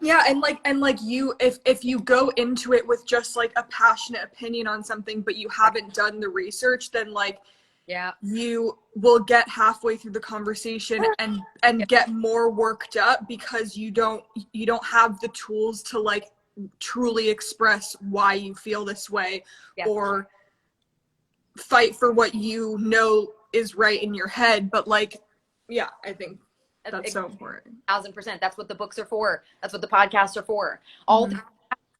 yeah, and like you, if you go into it with just like a passionate opinion on something, but you haven't done the research, then like, you will get halfway through the conversation and get more worked up because you don't have the tools to like truly express why you feel this way or fight for what you know is right in your head. But like, I think that's so important. 1000%. That's what the books are for. That's what the podcasts are for. And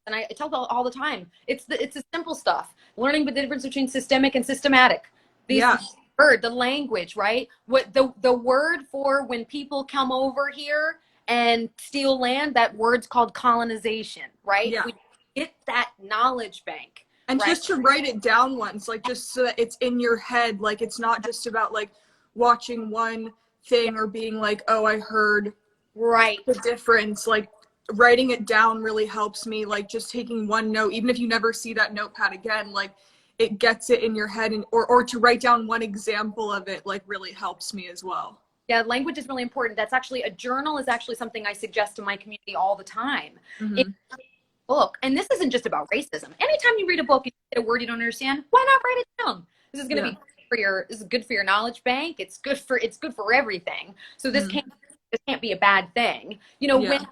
I tell them all the time, it's the simple stuff. Learning the difference between systemic and systematic. The language, right? What the word for when people come over here and steal land, that word's called colonization, right? Yeah. We get that knowledge bank. And just to write it down once, like just so that it's in your head, like it's not just about like watching one thing or being like, oh, I heard the difference. Like writing it down really helps me. Like just taking one note, even if you never see that notepad again, like it gets it in your head, and or to write down one example of it like really helps me as well. Yeah, language is really important. That's actually, a journal is actually something I suggest to my community all the time. Book, and this isn't just about racism. Anytime you read a book, you get a word you don't understand, why not write it down? This is going to be this is good for your knowledge bank. It's good for everything. So this can't be a bad thing. You know, when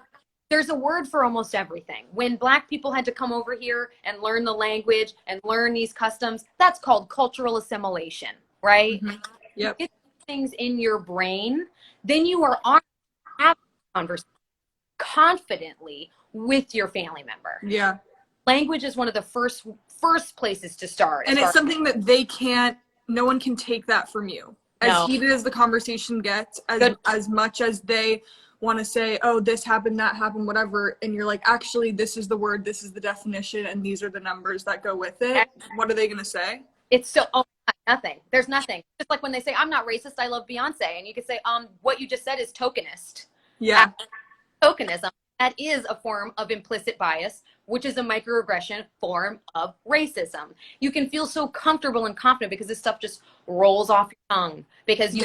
there's a word for almost everything. When Black people had to come over here and learn the language and learn these customs, that's called cultural assimilation, right? You get things in your brain, then you are on have a conversation confidently with your family member. Yeah. Language is one of the first places to start. And it's something that no one can take that from you. As heated as the conversation gets, as much as they want to say, oh, this happened, that happened, whatever, and you're like, actually, this is the word, this is the definition, and these are the numbers that go with it. What are they going to say? It's still nothing. There's nothing. Just like when they say, I'm not racist, I love Beyonce. And you could say, what you just said is tokenist. Yeah. Tokenism. That is a form of implicit bias, which is a microaggression form of racism. You can feel so comfortable and confident because this stuff just rolls off your tongue because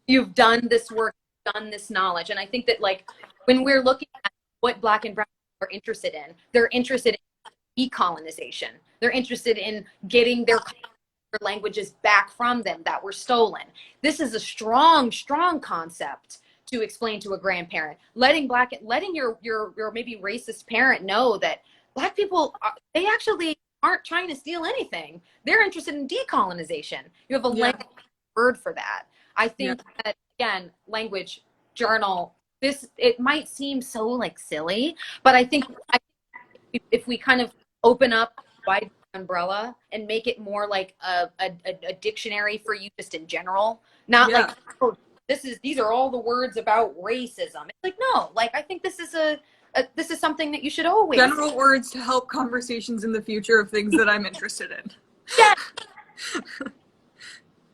you've done this work, done this knowledge. And I think that like when we're looking at what Black and brown people are interested in, they're interested in decolonization. They're interested in getting their languages back from them that were stolen. This is a strong, strong concept to explain to a grandparent, letting your maybe racist parent know that Black people, they actually aren't trying to steal anything. They're interested in decolonization. You have a word for that. I think that, again, language, journal, it might seem so like silly, but I think if we kind of open up wide umbrella and make it more like a dictionary for you just in general, not like, oh, these are all the words about racism. It's like, no, like I think this is something that you should always general words to help conversations in the future of things that I'm interested in.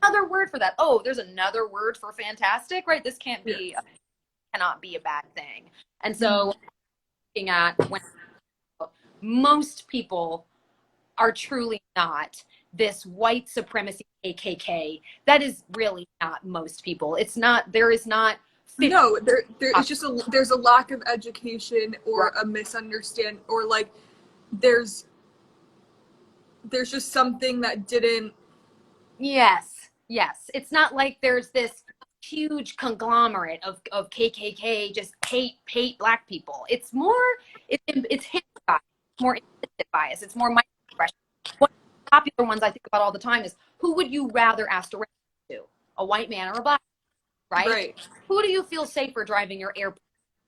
Another word for that. Oh, there's another word for fantastic, right? This cannot be a bad thing. And so looking at when most people are truly not this white supremacy KKK. That is really not most people. It's not, there is not. No, there is just there's a lack of education or a misunderstanding, or like there's just something that didn't. Yes. It's not like there's this huge conglomerate of KKK just hate Black people. It's more, it's hidden bias, more implicit bias. It's more microaggression. One of the popular ones I think about all the time is, who would you rather ask to a white man or a Black man, right? Who do you feel safer driving your airplane,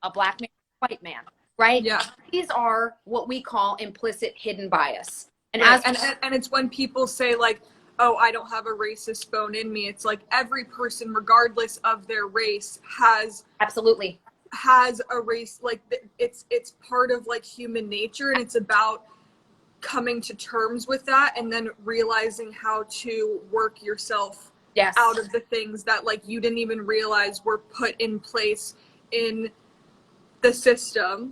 a Black man or a white man, right? Yeah. These are what we call implicit hidden bias. And and it's when people say like, oh, I don't have a racist bone in me. It's like every person, regardless of their race, has has a race, like it's part of like human nature, and it's about coming to terms with that and then realizing how to work yourself Yes. out of the things that like you didn't even realize were put in place in the system.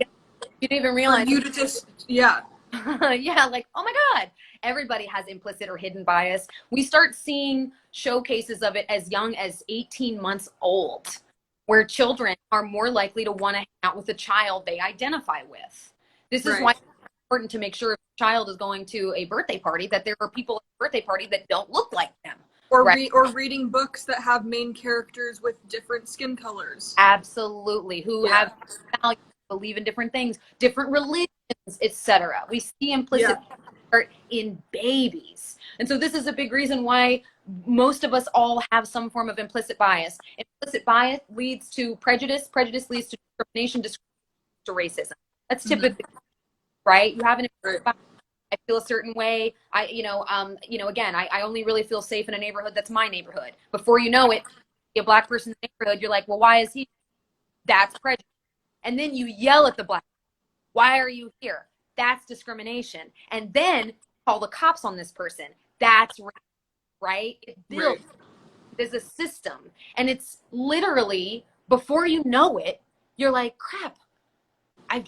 You didn't even realize. For you to just, yeah. Yeah, like, oh my God, everybody has implicit or hidden bias. We start seeing showcases of it as young as 18 months old, where children are more likely to want to hang out with a child they identify with. This is why it's important to make sure if a child is going to a birthday party that there are people at the birthday party that don't look like them. Or, right? Or reading books that have main characters with different skin colors. Absolutely. Who have values, believe in different things, different religions, etc. We see implicit in babies. And so this is a big reason why most of us all have some form of implicit bias. Implicit bias leads to prejudice. Prejudice leads to discrimination. Discrimination to racism. That's typically right. You have an implicit bias. I feel a certain way. Again, I only really feel safe in a neighborhood that's my neighborhood. Before you know it, a black person in the neighborhood, you're like, well, why is he? That's prejudice. And then you yell at the black. Why are you here? That's discrimination. And then call the cops on this person. That's right. It builds. There's a system, and it's literally before you know it, you're like, crap. I'm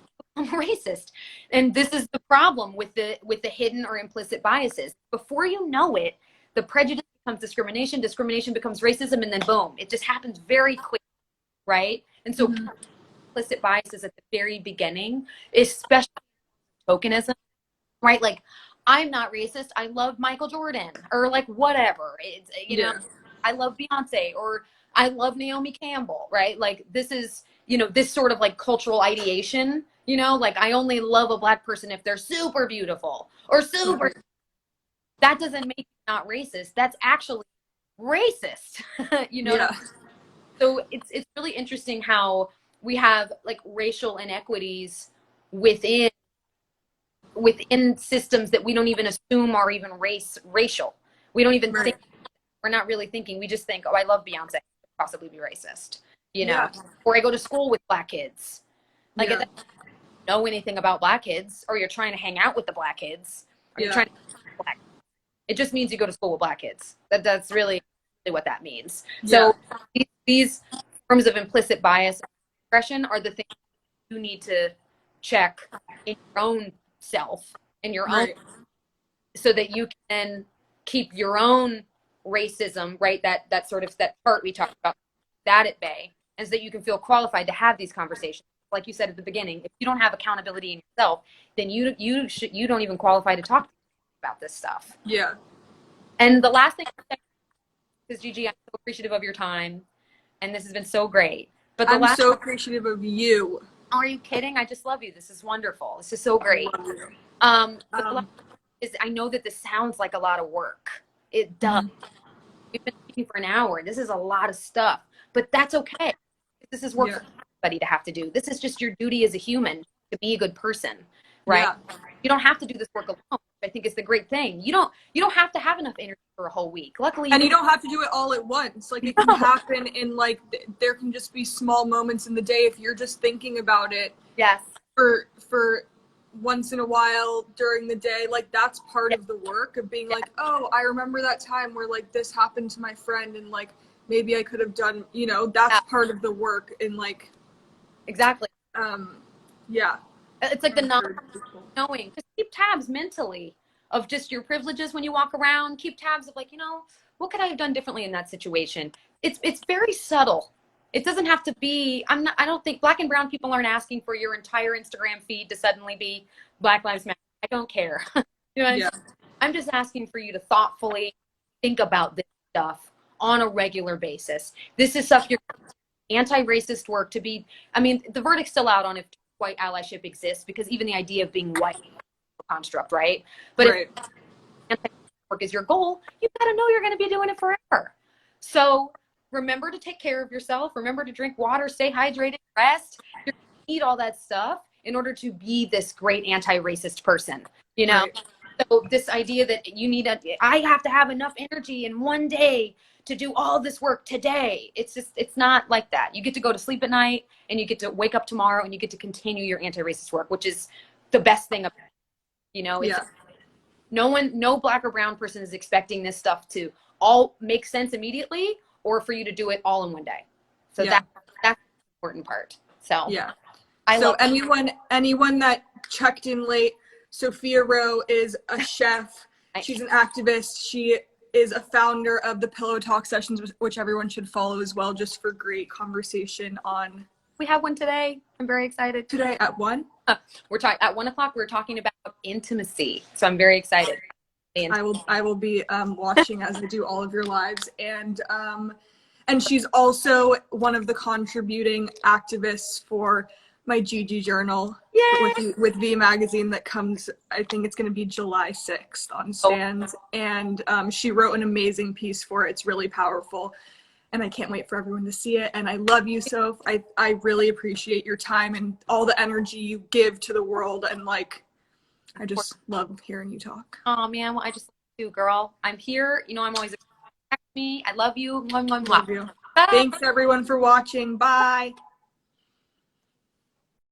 racist. And this is the problem with the hidden or implicit biases. Before you know it, the prejudice becomes discrimination, discrimination becomes racism, and then boom, it just happens very quickly, right? And so implicit biases at the very beginning, especially tokenism, right? Like, I'm not racist, I love Michael Jordan, or like whatever. It's, know, I love Beyonce, or I love Naomi Campbell, right? Like this is, this sort of like cultural ideation, like I only love a black person if they're super beautiful or super. That doesn't make you not racist. That's actually racist, So it's really interesting how we have like racial inequities within systems that we don't even assume are even racial. We don't even think, we're not really thinking. We just think, oh, I love Beyonce, I could possibly be racist, or I go to school with black kids. Like, if you don't know anything about black kids, or you're trying to hang out with the black kids, or you're trying to black, it just means you go to school with black kids. That's really what that means. So these forms of implicit bias expression are the things you need to check in your own self, in your own, so that you can keep your own racism, right? That sort of that part we talked about, that at bay, and so that you can feel qualified to have these conversations. Like you said at the beginning, if you don't have accountability in yourself, then you don't even qualify to talk about this stuff. Yeah. And the last thing, because Gigi, I'm so appreciative of your time, and this has been so great. But I'm so appreciative of you. Oh, are you kidding? I just love you. This is wonderful. This is so great. But the last is, I know that this sounds like a lot of work. It does. We've been speaking for an hour. This is a lot of stuff, but that's okay. This is work for everybody to have to do. This is just your duty as a human to be a good person, right? You don't have to do this work alone. I think it's the great thing. You don't have to have enough energy for a whole week. Luckily, and you don't have to do it all at once. Like, it can happen in, like, there can just be small moments in the day if you're just thinking about it. Yes. For once in a while during the day, like, that's part of the work of being like, oh, I remember that time where, like, this happened to my friend, and, like, maybe I could have done, that's part of the work. And, like, exactly. It's like the knowing. Just keep tabs mentally of just your privileges when you walk around. Keep tabs of, like, what could I have done differently in that situation? It's very subtle. It doesn't have to be. I don't think black and brown people aren't asking for your entire Instagram feed to suddenly be Black Lives Matter. I don't care. I'm just asking for you to thoughtfully think about this stuff on a regular basis. This is stuff you're anti-racist work to be. I mean, the verdict's still out on if white allyship exists, because even the idea of being white is a construct, right? But if anti-work is your goal, you got to know you're going to be doing it forever. So remember to take care of yourself. Remember to drink water, stay hydrated, rest. You're going to need all that stuff in order to be this great anti-racist person, So this idea that I have to have enough energy in one day to do all this work today. It's not like that. You get to go to sleep at night and you get to wake up tomorrow and you get to continue your anti-racist work, which is the best thing about it. It's no Black or brown person is expecting this stuff to all make sense immediately or for you to do it all in one day. So that's the important part. So yeah. So anyone that checked in late, Sophia Rowe is a chef. She's an activist. She is a founder of the Pillow Talk sessions, which everyone should follow as well, just for great conversation on. We have one today. I'm very excited. Today at 1? We're talking at 1 o'clock. We're talking about intimacy. So I'm very excited. I will be watching as I do all of your lives, and she's also one of the contributing activists for my Gigi journal with V Magazine that comes, I think it's going to be July 6th on stands. And she wrote an amazing piece for it. It's really powerful. And I can't wait for everyone to see it. And I love you, Soph. I really appreciate your time and all the energy you give to the world. And like, I just love hearing you talk. Oh man, well, I just love you, girl. I'm here. I'm always text me. I love you. Love you. Thanks everyone for watching. Bye.